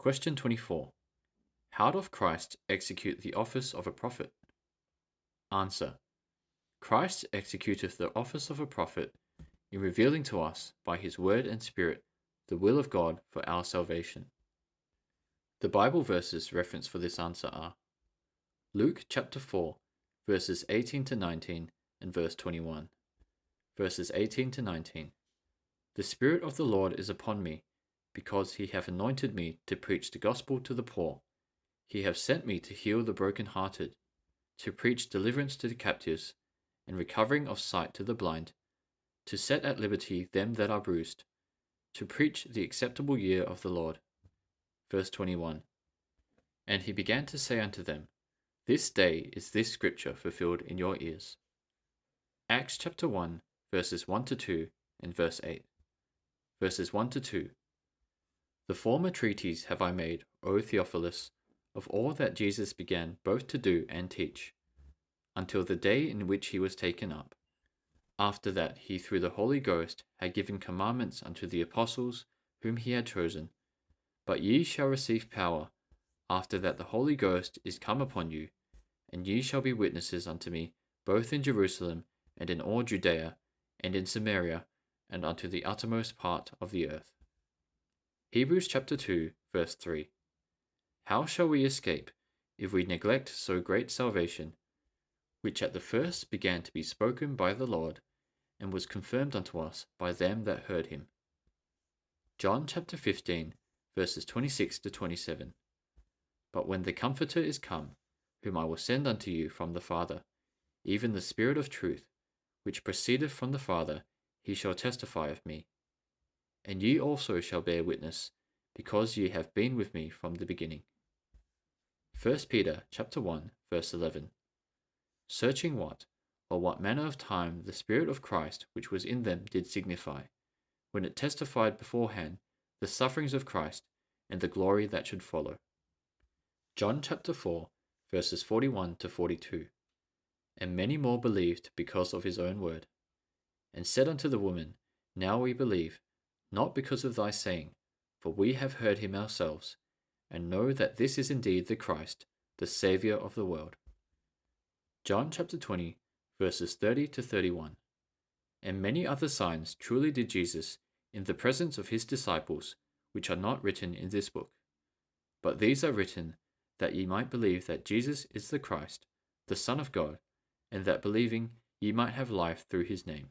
Question 24. How doth Christ execute the office of a prophet? Answer. Christ executeth the office of a prophet in revealing to us by his word and spirit the will of God for our salvation. The Bible verses referenced for this answer are Luke chapter 4, verses 18 to 19 and verse 21. Verses 18 to 19. The Spirit of the Lord is upon me, because he hath anointed me to preach the gospel to the poor. He hath sent me to heal the brokenhearted, to preach deliverance to the captives, and recovering of sight to the blind, to set at liberty them that are bruised, to preach the acceptable year of the Lord. Verse 21. And he began to say unto them, This day is this scripture fulfilled in your ears. Acts chapter 1, verses 1 to 2 and verse 8. Verses 1 to 2. The former treatise have I made, O Theophilus, of all that Jesus began both to do and teach, until the day in which he was taken up. After that he through the Holy Ghost had given commandments unto the apostles whom he had chosen. But ye shall receive power, after that the Holy Ghost is come upon you, and ye shall be witnesses unto me, both in Jerusalem, and in all Judea, and in Samaria, and unto the uttermost part of the earth. Hebrews chapter 2, verse 3. How shall we escape, if we neglect so great salvation, which at the first began to be spoken by the Lord, and was confirmed unto us by them that heard him? John chapter 15, verses 26 to 27. But when the Comforter is come, whom I will send unto you from the Father, even the Spirit of truth, which proceedeth from the Father, he shall testify of me. And ye also shall bear witness, because ye have been with me from the beginning. 1 Peter chapter 1, verse 11. Searching what, or what manner of time the Spirit of Christ which was in them did signify, when it testified beforehand the sufferings of Christ, and the glory that should follow. John chapter 4, verses 41 to 42. And many more believed because of his own word. And said unto the woman, Now we believe, not because of thy saying, for we have heard him ourselves, and know that this is indeed the Christ, the Saviour of the world. John chapter 20, verses 30 to 31. And many other signs truly did Jesus in the presence of his disciples, which are not written in this book. But these are written, that ye might believe that Jesus is the Christ, the Son of God, and that believing ye might have life through his name.